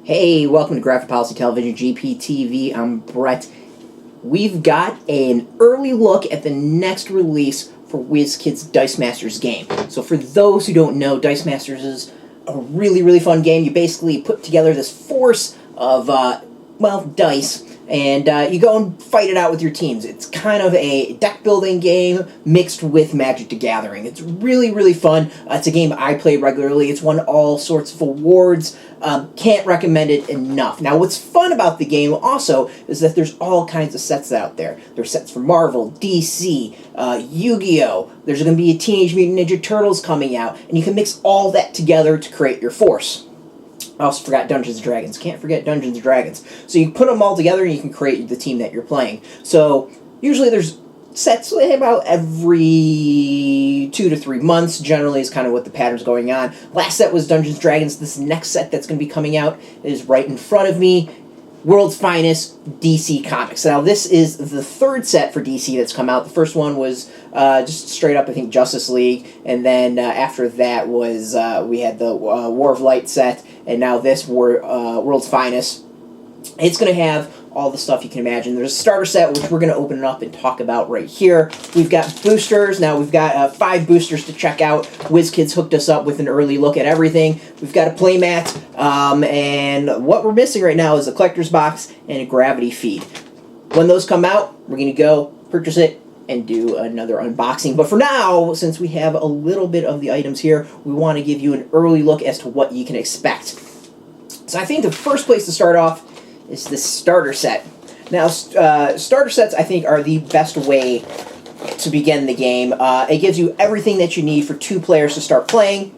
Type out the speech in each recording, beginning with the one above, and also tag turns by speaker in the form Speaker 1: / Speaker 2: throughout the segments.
Speaker 1: Hey, welcome to Graphic Policy Television, GPTV. I'm Brett. We've got an early look at the next release for Wizkids Dice Masters game. So for those who don't know, Dice Masters is a really fun game. You basically put together this force of, dice, and you go and fight it out with your teams. It's kind of a deck-building game mixed with Magic the Gathering. It's really fun. It's a game I play regularly. It's won all sorts of awards. Can't recommend it enough. Now, what's fun about the game also is that there's all kinds of sets out there. There's sets for Marvel, DC, Yu-Gi-Oh! There's going to be a Teenage Mutant Ninja Turtles coming out, and you can mix all that together to create your force. I also forgot Dungeons & Dragons. Can't forget Dungeons & Dragons. So you put them all together and you can create the team that you're playing. So usually there's sets about every 2 to 3 months, generally is kind of what the pattern's going on. Last set was Dungeons & Dragons. This next set that's going to be coming out is right in front of me. World's Finest DC Comics. Now, this is the third set for DC that's come out. The first one was just straight up, I think, Justice League, and then after that was, we had the War of Light set, and now this World's Finest. It's going to have all the stuff you can imagine. There's a starter set, which we're going to open it up and talk about right here. We've got boosters. Now, we've got 5 boosters to check out. Wizkids hooked us up with an early look at everything. We've got a playmat, and what we're missing right now is a collector's box and a gravity feed. When those come out, we're going to go purchase it and do another unboxing. But for now, since we have a little bit of the items here, we want to give you an early look as to what you can expect. So I think the first place to start off is the starter set. Now, starter sets, I think, are the best way to begin the game. It gives you everything that you need for 2 players to start playing,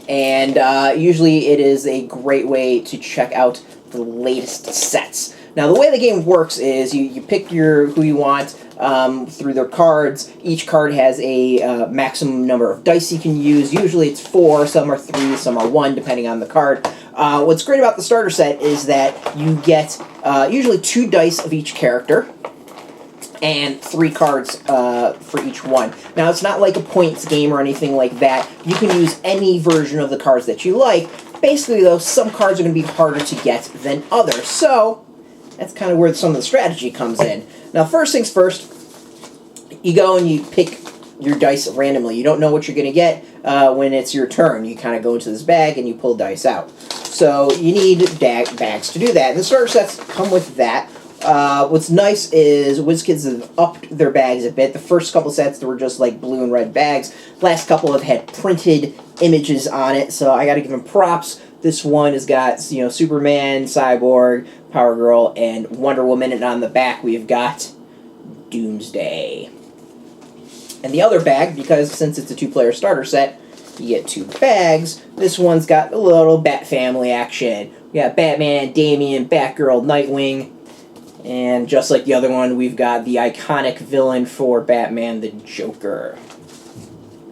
Speaker 1: and usually it is a great way to check out the latest sets. Now, the way the game works is you pick who you want through their cards. Each card has a maximum number of dice you can use. Usually it's 4, some are 3, some are 1, depending on the card. What's great about the starter set is that you get usually 2 dice of each character and 3 cards for each one. Now, it's not like a points game or anything like that. You can use any version of the cards that you like. Basically, though, some cards are going to be harder to get than others. So that's kind of where some of the strategy comes in. Now, first things first, you go and you pick your dice randomly. You don't know what you're going to get when it's your turn. You kind of go into this bag and you pull dice out. So you need bags to do that. And the starter sets come with that. What's nice is Wizkids have upped their bags a bit. The first couple sets, they were just like blue and red bags. Last couple have had printed images on it, so I got to give them props. This one has got, Superman, Cyborg, Power Girl, and Wonder Woman, and on the back we've got Doomsday. And the other bag, because since it's a 2-player starter set, you get 2 bags. This one's got a little Bat Family action. We got Batman, Damian, Batgirl, Nightwing, and just like the other one, we've got the iconic villain for Batman, the Joker.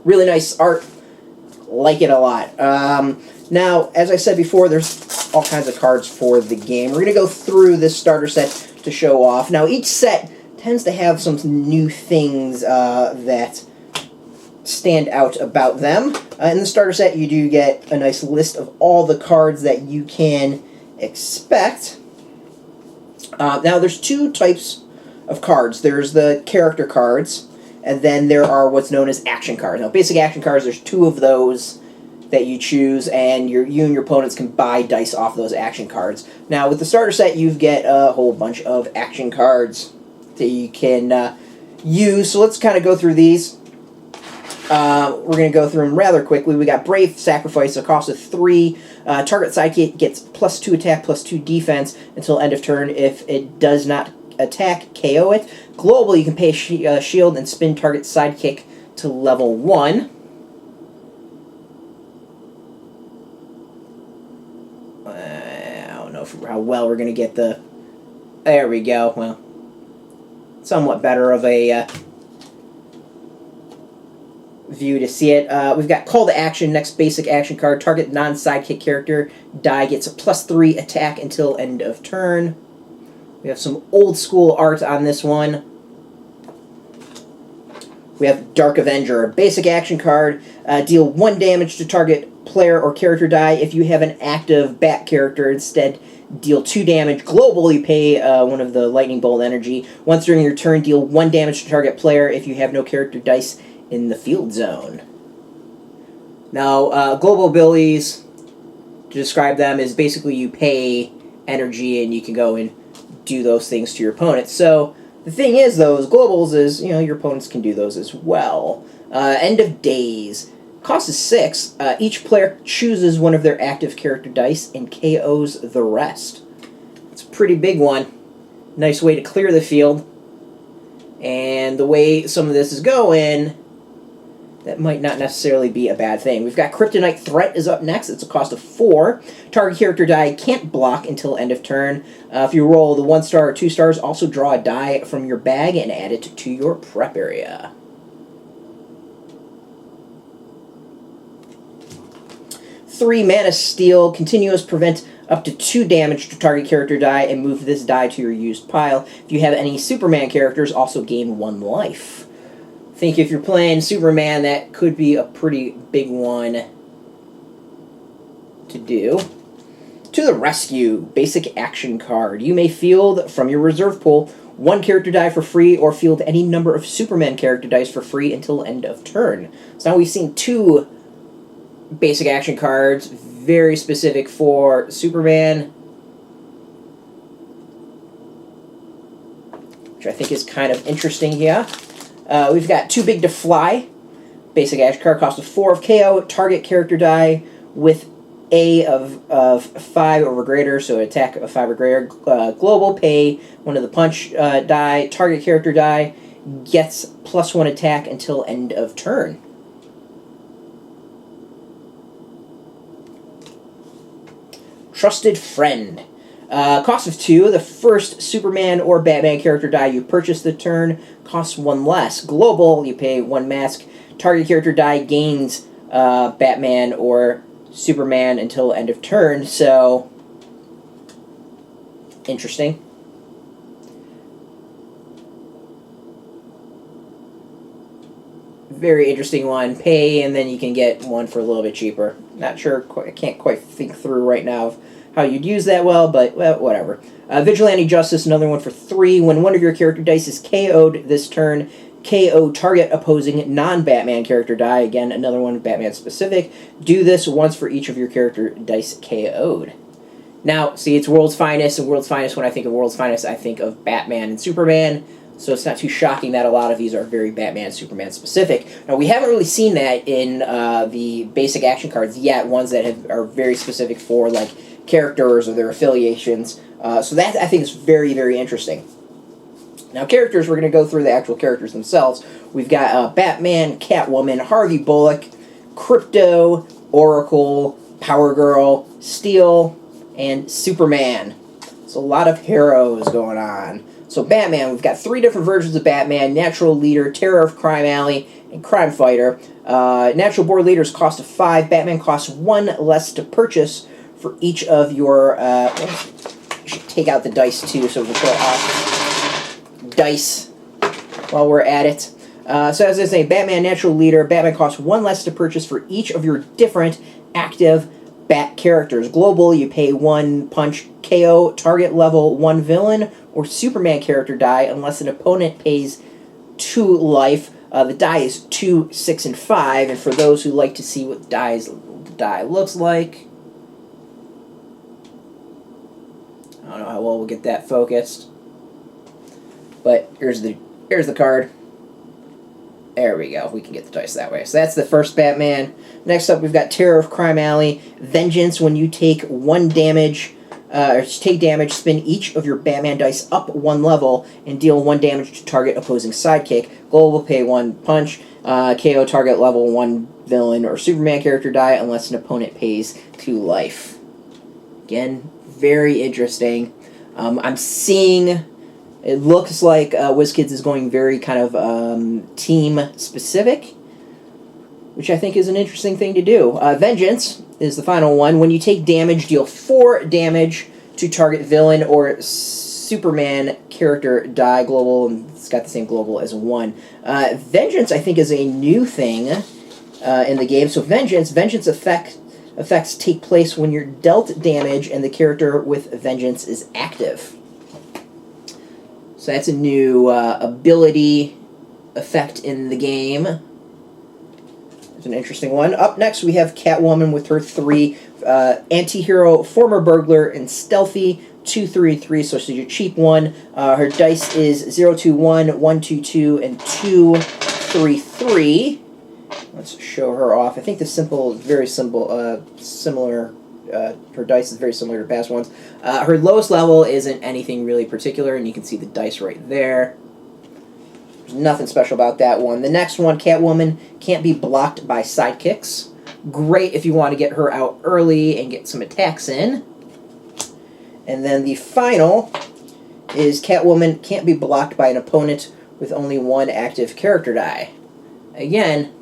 Speaker 1: Really nice art. Like it a lot. Now, as I said before, there's all kinds of cards for the game. We're going to go through this starter set to show off. Now, each set tends to have some new things that stand out about them. In the starter set, you do get a nice list of all the cards that you can expect. Now, there's 2 types of cards. There's the character cards, and then there are what's known as action cards. Now, basic action cards, there's 2 of those that you choose, and you and your opponents can buy dice off those action cards. Now, with the starter set, you get a whole bunch of action cards that you can use. So let's kind of go through these. We're going to go through them rather quickly. We got Brave Sacrifice, a cost of 3. Target sidekick gets +2 attack, +2 defense until end of turn. If it does not attack, KO it. Global, you can pay a shield and spin target sidekick to level 1. I don't know how well we're going to get the... There we go. Well, somewhat better of a view to see it. We've got Call to Action, next basic action card. Target non-sidekick character die gets a +3 attack until end of turn. We have some old school art on this one. We have Dark Avenger, a basic action card. Deal 1 damage to target player or character die. If you have an active bat character, instead deal 2 damage. Global, you pay one of the lightning bolt energy. Once during your turn, deal 1 damage to target player if you have no character dice in the field zone. Now, global abilities, to describe them, is basically you pay energy and you can go and do those things to your opponent. So the thing is, those globals is, your opponents can do those as well. End of days. Cost is 6. Each player chooses one of their active character dice and KOs the rest. It's a pretty big one. Nice way to clear the field. And the way some of this is going, that might not necessarily be a bad thing. We've got Kryptonite Threat is up next. It's a cost of 4. Target character die can't block until end of turn. If you roll the 1 star or 2 stars, also draw a die from your bag and add it to your prep area. 3 Mana Steel, continuous, prevent up to 2 damage to target character die and move this die to your used pile. If you have any Superman characters, also gain 1 life. I think if you're playing Superman, that could be a pretty big one to do. To the rescue, basic action card. You may field from your reserve pool 1 character die for free or field any number of Superman character dice for free until end of turn. So now we've seen 2 basic action cards, very specific for Superman, which I think is kind of interesting here. We've got Too Big to Fly, basic action card, cost of 4 of KO, target character die with A of 5 or greater, so attack of 5 or greater. Global, pay one of the punch die, target character die, gets +1 attack until end of turn. Trusted Friend. Cost of 2. The first Superman or Batman character die you purchase the turn costs 1 less. Global, you pay 1 mask. Target character die gains Batman or Superman until end of turn, so interesting. Very interesting one. Pay, and then you can get one for a little bit cheaper. Not sure, I can't quite think through right now of how you'd use that well, but well, whatever. Vigilante Justice, another one for 3. When one of your character dice is KO'd this turn, KO target opposing non-Batman character die. Again, another one Batman specific. Do this once for each of your character dice KO'd. Now, see, it's World's Finest, and World's Finest, when I think of World's Finest, I think of Batman and Superman. So it's not too shocking that a lot of these are very Batman, Superman specific. Now, we haven't really seen that in the basic action cards yet, ones that are very specific for, like, characters or their affiliations. So that, I think, is very, very interesting. Now, characters, we're going to go through the actual characters themselves. We've got Batman, Catwoman, Harvey Bullock, Krypto, Oracle, Power Girl, Steel, and Superman. So a lot of heroes going on. So Batman, we've got 3 different versions of Batman: Natural Leader, Terror of Crime Alley, and Crime Fighter. Natural Born Leaders cost 5. Batman costs 1 less to purchase for each of your... we should take out the dice too, so we'll show off dice while we're at it. So as I say, Batman, Natural Leader. Batman costs 1 less to purchase for each of your different active Bat characters. Global, you pay 1 punch KO, target level 1 villain or Superman character die unless an opponent pays 2 life. The die is 2, 6, and 5, and for those who like to see what the die looks like, I don't know how well we'll get that focused, but here's the card. There we go. We can get the dice that way. So that's the first Batman. Next up, we've got Terror of Crime Alley. Vengeance, when you take 1 damage, spin each of your Batman dice up 1 level and deal 1 damage to target opposing sidekick. Global, pay 1 punch. KO target level 1 villain or Superman character die unless an opponent pays 2 life. Again, very interesting. I'm seeing... It looks like Wizkids is going very kind of team-specific, which I think is an interesting thing to do. Vengeance is the final one. When you take damage, deal 4 damage to target villain or Superman character die. Global, and it's got the same global as 1. Vengeance, I think, is a new thing in the game. So Vengeance effect Effects take place when you're dealt damage and the character with Vengeance is active. So that's a new ability effect in the game. It's an interesting one. Up next, we have Catwoman with her 3 anti-hero, former burglar, and stealthy. 2-3-3, so she's your cheap one. Her dice is 0-2-1, 1-2-2, and 2-3-3. Let's show her off. I think the simple is very simple, similar. Her dice is very similar to past ones. Her lowest level isn't anything really particular, and you can see the dice right there. There's nothing special about that one. The next one, Catwoman, can't be blocked by sidekicks. Great if you want to get her out early and get some attacks in. And then the final is Catwoman can't be blocked by an opponent with only 1 active character die. Again,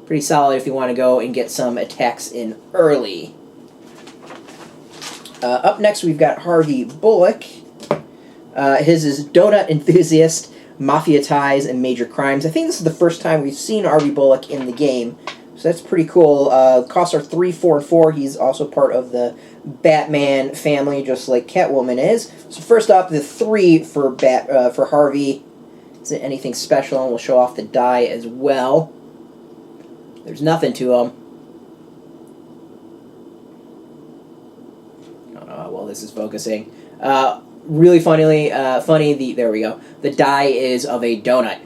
Speaker 1: pretty solid if you want to go and get some attacks in early. Up next, we've got Harvey Bullock. His is Donut Enthusiast, Mafia Ties, and Major Crimes. I think this is the first time we've seen Harvey Bullock in the game, so that's pretty cool. Costs are 3, 4, and 4. He's also part of the Batman family, just like Catwoman is. So first up, the 3 for Harvey. Isn't anything special, and we'll show off the die as well. There's nothing to him. I don't know how well this is focusing. Really funny. There we go. The die is of a donut.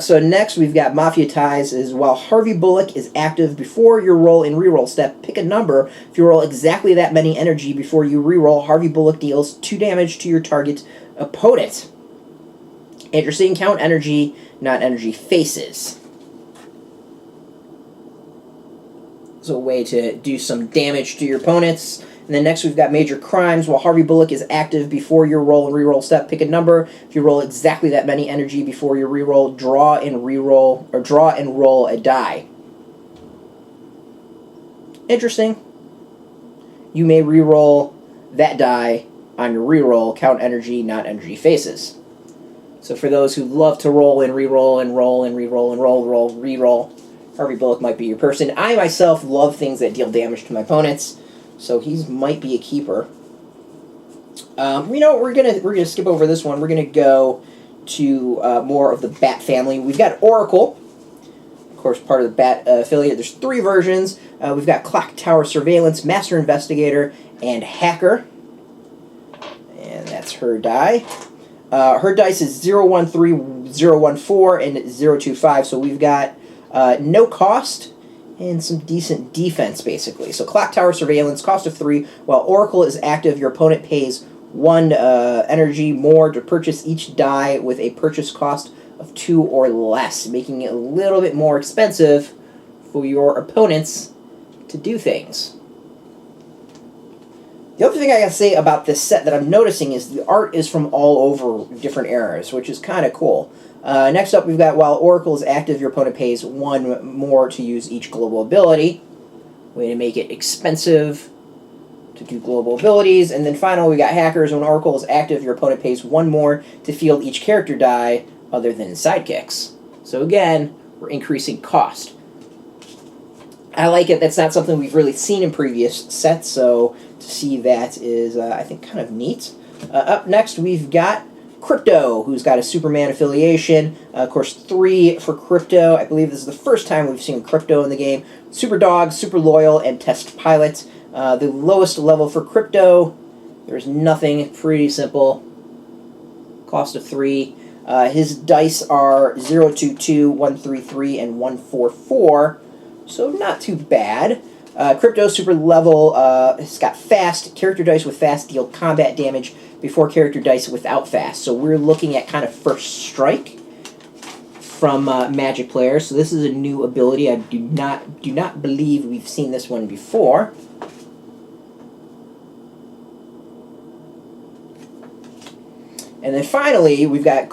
Speaker 1: So next we've got Mafia Ties. Is while Harvey Bullock is active before your roll and reroll step, pick a number. If you roll exactly that many energy before you reroll, Harvey Bullock deals 2 damage to your target opponent. Interesting. Count energy, not energy faces. So a way to do some damage to your opponents. And then next we've got Major Crimes. While Harvey Bullock is active before your roll and reroll step, pick a number. If you roll exactly that many energy before your reroll, draw and roll a die. Interesting. You may reroll that die on your reroll. Count energy, not energy faces. So for those who love to roll and reroll and roll and reroll and reroll, Harvey Bullock might be your person. I myself love things that deal damage to my opponents, so he might be a keeper. We're gonna skip over this one. We're gonna go to more of the Bat family. We've got Oracle, of course, part of the Bat affiliate. There's 3 versions. We've got Clock Tower Surveillance, Master Investigator, and Hacker. And that's her die. Her dice is 0-1-3, 0-1-4, and 0-2-5. So we've got no cost and some decent defense, basically. So Clock Tower Surveillance, cost of 3. While Oracle is active, your opponent pays 1 energy more to purchase each die with a purchase cost of 2 or less, making it a little bit more expensive for your opponents to do things. The other thing I gotta say about this set that I'm noticing is the art is from all over different eras, which is kind of cool. Next up, we've got while Oracle is active, your opponent pays 1 more to use each global ability. Way to make it expensive to do global abilities. And then finally, we got Hackers. When Oracle is active, your opponent pays 1 more to field each character die other than sidekicks. So again, we're increasing cost. I like it. That's not something we've really seen in previous sets, so to see that is, I think, kind of neat. Up next, we've got Krypto, who's got a Superman affiliation. Of course, 3 for Krypto. I believe this is the first time we've seen Krypto in the game. Super Dog, Super Loyal, and Test Pilot. The lowest level for Krypto, there's nothing. Pretty simple. Cost of 3. His dice are 0-2-2, 1-3-3, and 1-4-4. So not too bad. Krypto super level. It's got fast. Character dice with fast deal combat damage before character dice without fast. So we're looking at kind of first strike from Magic players. So this is a new ability. I do not believe we've seen this one before. And then finally, we've got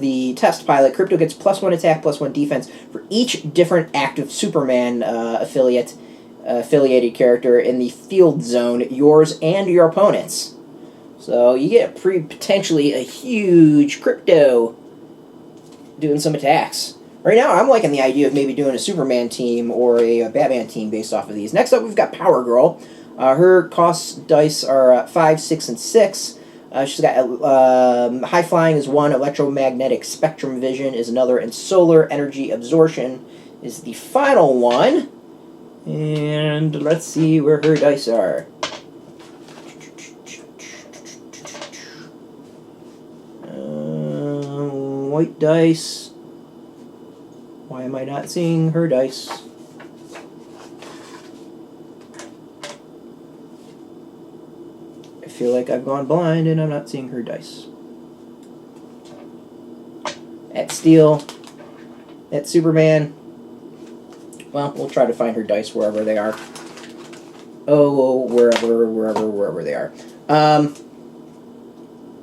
Speaker 1: the Test Pilot. Krypto gets +1 attack, +1 defense for each different active Superman affiliated character in the field zone, yours and your opponent's. So you get potentially a huge Krypto doing some attacks. Right now, I'm liking the idea of maybe doing a Superman team or a Batman team based off of these. Next up, we've got Power Girl. Her cost dice are 5, 6, and 6. She's got high flying is 1, electromagnetic spectrum vision is another, and solar energy absorption is the final one. And let's see where her dice are. White dice. Why am I not seeing her dice? I feel like I've gone blind and I'm not seeing her dice. At Steel. At Superman. Well, we'll try to find her dice wherever they are. Oh, wherever they are.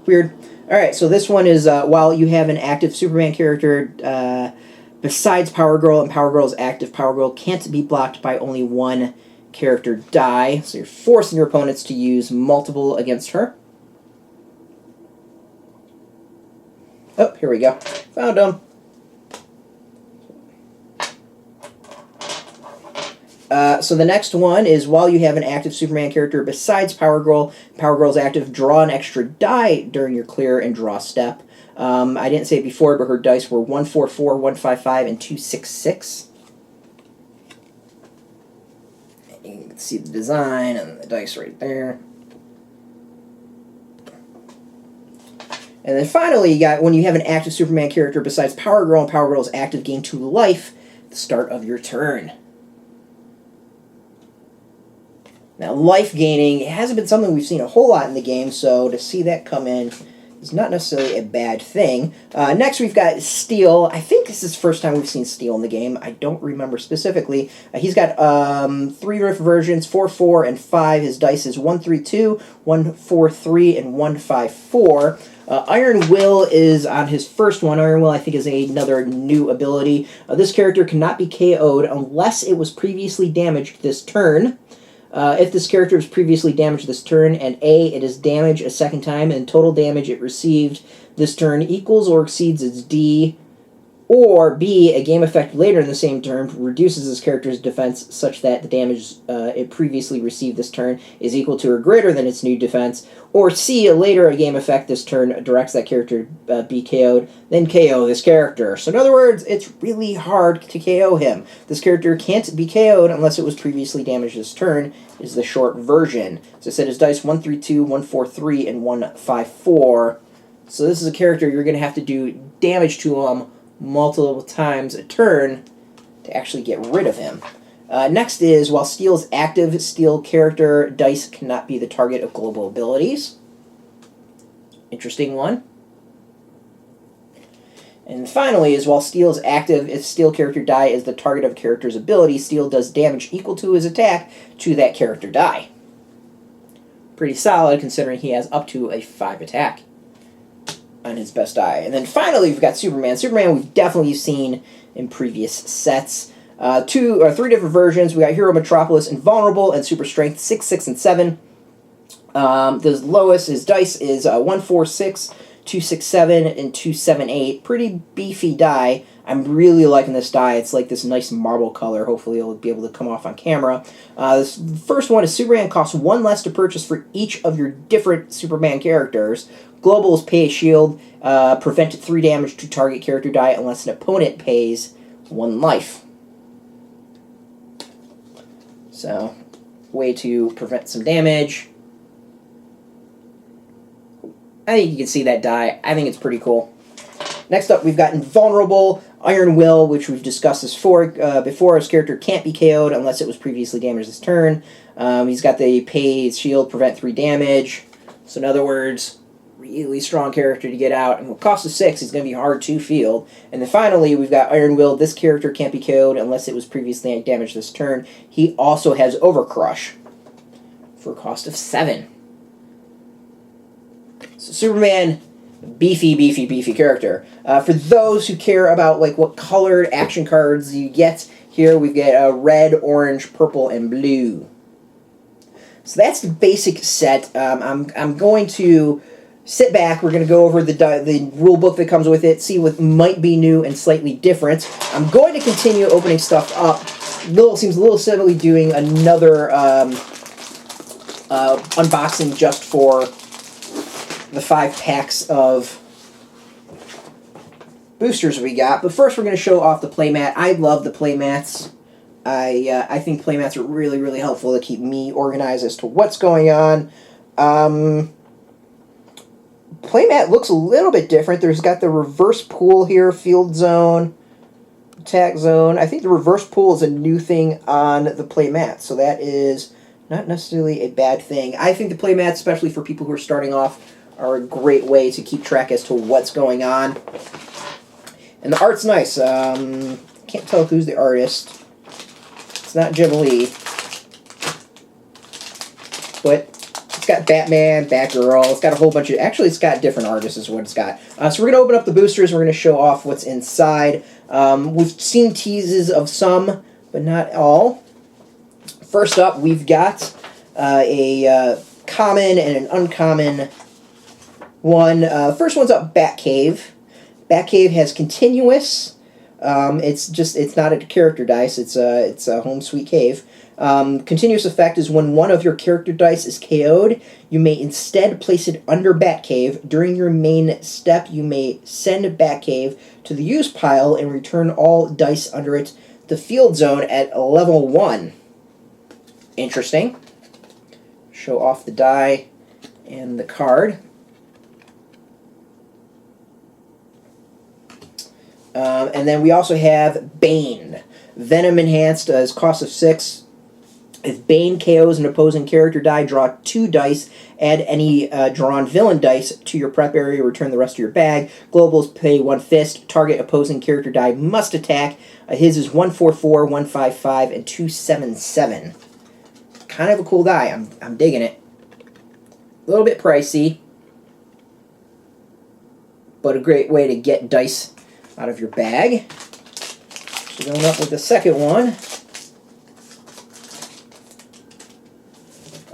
Speaker 1: Weird. Alright, so this one is, while you have an active Superman character, besides Power Girl and Power Girl's active, Power Girl can't be blocked by only one character die. So you're forcing your opponents to use multiple against her. Oh, here we go. Found them. So the next one is, while you have an active Superman character besides Power Girl's active, draw an extra die during your clear and draw step. I didn't say it before, but her dice were 144, 155, and 266. You can see the design and the dice right there. And then finally, you got, when you have an active Superman character besides Power Girl and Power Girl's active, gain 2 life at the start of your turn. Now, life gaining, it hasn't been something we've seen a whole lot in the game, so to see that come in is not necessarily a bad thing. Next, we've got Steel. I think this is the first time we've seen Steel in the game. I don't remember specifically. He's got 3 different versions, 4, 4, and 5. His dice is 1, 3, 2, 1, 4, 3, and 1, 5, 4. Iron Will is on his first one. Iron Will, I think, is another new ability. This character cannot be KO'd unless it was previously damaged this turn. If this character was previously damaged this turn, and A, it is damaged a second time, and total damage it received this turn equals or exceeds its D, or B, a game effect later in the same turn reduces this character's defense such that the damage it previously received this turn is equal to or greater than its new defense, or C, later a game effect this turn directs that character be KO'd, then KO this character. So in other words, it's really hard to KO him. This character can't be KO'd unless it was previously damaged this turn, is the short version. So I said his dice 1, 3, 2, 1, 4, 3, and 1, 5, 4. So this is a character you're going to have to do damage to him multiple times a turn to actually get rid of him. Next is, while Steel is active, Steel character dice cannot be the target of global abilities. Interesting one. And finally is, while Steel is active, if Steel character die is the target of a character's ability, Steel does damage equal to his attack to that character die. Pretty solid, considering he has up to a 5 attack on his best die. And then finally, we've got Superman. Superman we've definitely seen in previous sets. 3 different versions. We got Hero Metropolis, Invulnerable, and Super Strength 6, 6, and 7. The lowest, his dice is 1, 4, 6, 2, 6, 7, and 2, 7, 8. Pretty beefy die. I'm really liking this die. It's like this nice marble color. Hopefully it'll be able to come off on camera. This first one is Superman costs 1 less to purchase for each of your different Superman characters. Global is pay a shield, prevent 3 damage to target character die unless an opponent pays 1 life. So, way to prevent some damage. I think you can see that die. I think it's pretty cool. Next up, we've got Invulnerable, Iron Will, which we've discussed this before. His character can't be KO'd unless it was previously damaged this turn. He's got the pay shield, prevent 3 damage. So in other words, really strong character to get out. And with cost of 6, he's going to be hard to field. And then finally, we've got Iron Will. This character can't be KO'd unless it was previously damaged this turn. He also has Overcrush for a cost of 7. So Superman, beefy character. For those who care about like what colored action cards you get, here we get red, orange, purple, and blue. So that's the basic set. I'm going to sit back. We're going to go over the rule book that comes with it, see what might be new and slightly different. I'm going to continue opening stuff up. Seems a little silly doing another unboxing just for the 5 packs of boosters we got. But first we're going to show off the playmat. I love the playmats. I think playmats are really, really helpful to keep me organized as to what's going on. Playmat looks a little bit different. There's got the reverse pool here, field zone, attack zone. I think the reverse pool is a new thing on the playmat, so that is not necessarily a bad thing. I think the playmats, especially for people who are starting off, are a great way to keep track as to what's going on. And the art's nice. Can't tell who's the artist. It's not Jim Lee. But it's got Batman, Batgirl. It's got a whole bunch of... Actually, it's got different artists is what it's got. So we're going to open up the boosters. We're going to show off what's inside. We've seen teases of some, but not all. First up, we've got a common and an uncommon one. The first one's up, Batcave. Batcave has continuous. It's not a character dice. It's a home sweet cave. Continuous effect is when one of your character dice is KO'd, you may instead place it under Batcave. During your main step, you may send Batcave to the use pile and return all dice under it to field zone at level 1. Interesting. Show off the die and the card. And then we also have Bane. Venom enhanced is cost of 6. If Bane KOs an opposing character die, draw 2 dice. Add any drawn villain dice to your prep area. Return the rest of your bag. Globals pay 1 fist. Target opposing character die must attack. His is 144, 155, and 277. Kind of a cool die. I'm digging it. A little bit pricey, but a great way to get dice out of your bag. So going up with the second one.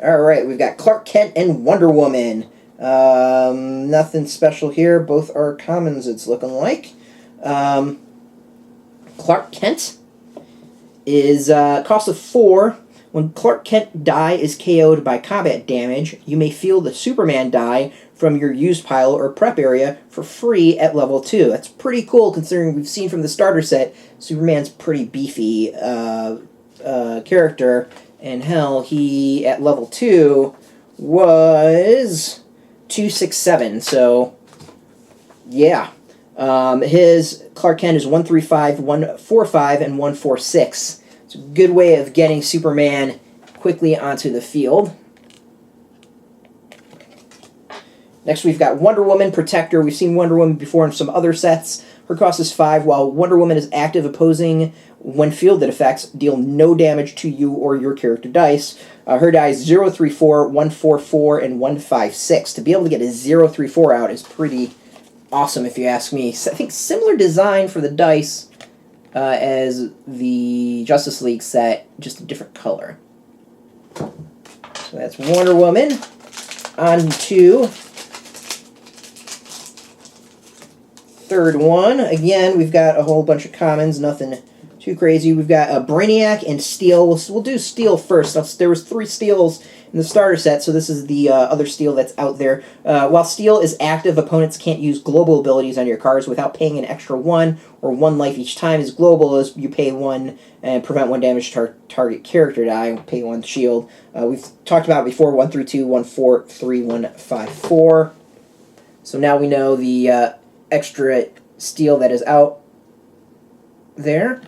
Speaker 1: Alright, we've got Clark Kent and Wonder Woman. Nothing special here. Both are commons, it's looking like. Clark Kent is cost of 4. When Clark Kent die is KO'd by combat damage, you may feel the Superman die from your use pile or prep area for free at level 2. That's pretty cool considering we've seen from the starter set, Superman's pretty beefy character. And hell, he at level 2 was 267. So, yeah. His Clark Kent is 135, 145, and 146. It's a good way of getting Superman quickly onto the field. Next, we've got Wonder Woman Protector. We've seen Wonder Woman before in some other sets. Her cost is 5. While Wonder Woman is active, opposing when fielded effects deal no damage to you or your character dice. Her die is 034, 144, and 156. To be able to get a 034 out is pretty awesome, if you ask me. I think similar design for the dice as the Justice League set, just a different color. So that's Wonder Woman. On to third one. Again, we've got a whole bunch of commons, nothing too crazy. We've got Brainiac and Steel. We'll do Steel first. There was 3 Steels in the starter set, so this is the other Steel that's out there. While Steel is active, opponents can't use global abilities on your cards without paying an extra 1 or 1 life each time. As global as you pay 1 and prevent 1 damage to target character die, pay 1 shield. We've talked about it before, 132, 143, 154. So now we know the extra Steel that is out there.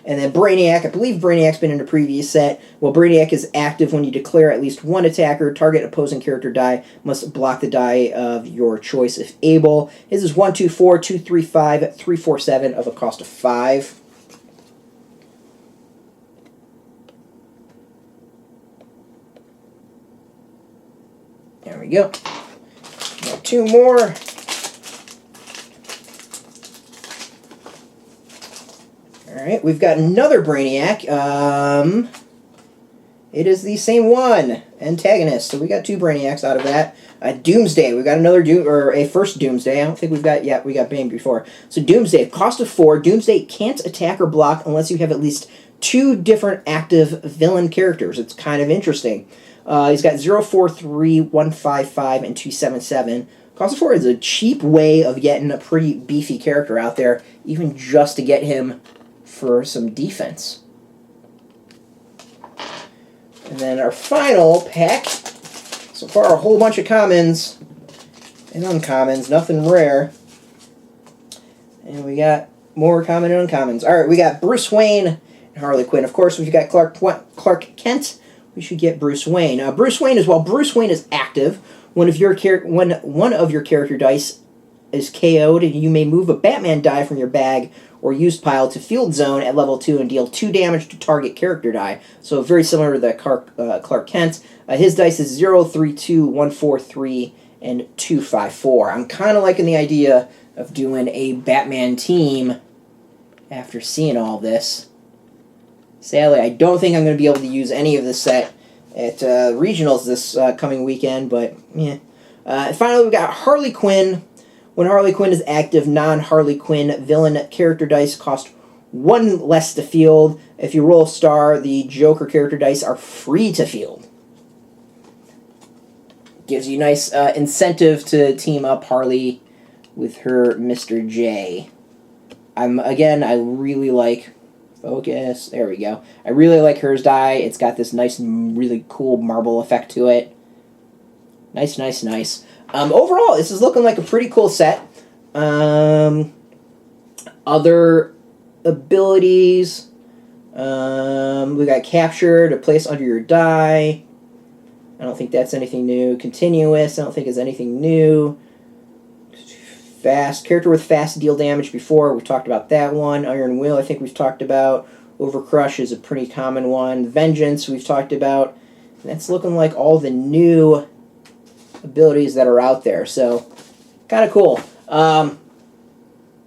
Speaker 1: And then Brainiac, I believe Brainiac's been in a previous set. Well, Brainiac is active when you declare at least 1 attacker. Target opposing character die must block the die of your choice if able. His is 124, 235, 347 of a cost of 5. There we go. Got 2 more. Alright, we've got another Brainiac. It is the same one, antagonist. So we got 2 Brainiacs out of that. Doomsday. We got another a first Doomsday. I don't think we've got yet. We got Bane before. So Doomsday, cost of 4. Doomsday can't attack or block unless you have at least 2 different active villain characters. It's kind of interesting. He's got 0, 4, 3, 1, 5, 5, and 2, 7, 7. Cost of 4 is a cheap way of getting a pretty beefy character out there, even just to get him for some defense. And then our final pack, so far a whole bunch of commons and uncommons, nothing rare. And we got more common and uncommons. Alright, we got Bruce Wayne and Harley Quinn. Of course, we've got Clark Kent. We should get Bruce Wayne. Bruce Wayne is, while Bruce Wayne is active, one of your character dice is KO'd, and you may move a Batman die from your bag or used pile to field zone at level 2 and deal 2 damage to target character die. So very similar to the Clark Kent. His dice is 0, 3, 2, 1, 4, 3, and 2, 5, 4. I'm kind of liking the idea of doing a Batman team after seeing all this. Sadly, I don't think I'm going to be able to use any of this set at regionals this coming weekend, but yeah. Finally, we've got Harley Quinn. When Harley Quinn is active, non-Harley Quinn villain character dice cost 1 less to field. If you roll a star, the Joker character dice are free to field. Gives you nice incentive to team up Harley with her Mr. J. I really like... Focus. There we go. I really like hers die. It's got this nice, really cool marble effect to it. Nice, nice, nice. Overall, this is looking like a pretty cool set. Other abilities. We got capture to place under your die. I don't think that's anything new. Continuous. I don't think is anything new. Fast. Character with fast deal damage before. We've talked about that one. Iron Will, I think we've talked about. Overcrush is a pretty common one. Vengeance, we've talked about. And that's looking like all the new abilities that are out there. So, kind of cool.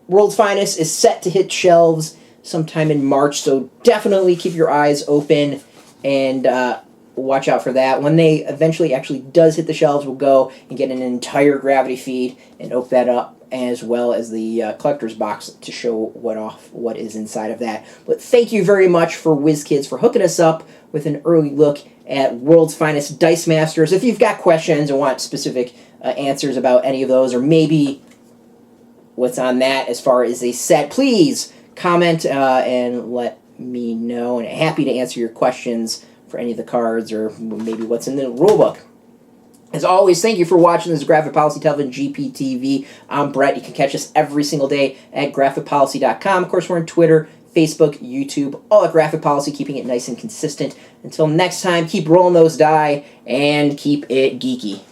Speaker 1: World's Finest is set to hit shelves sometime in March. So, definitely keep your eyes open and watch out for that. When they eventually actually does hit the shelves, we'll go and get an entire Gravity feed and open that up, as well as the collector's box to show what is inside of that. But thank you very much for Wizkids for hooking us up with an early look at World's Finest Dice Masters. If you've got questions or want specific answers about any of those, or maybe what's on that as far as a set, please comment and let me know. And happy to answer your questions for any of the cards or maybe what's in the rulebook. As always, thank you for watching this Graphic Policy Television GPTV. I'm Brett. You can catch us every single day at graphicpolicy.com. Of course, we're on Twitter, Facebook, YouTube, all at Graphic Policy, keeping it nice and consistent. Until next time, keep rolling those die and keep it geeky.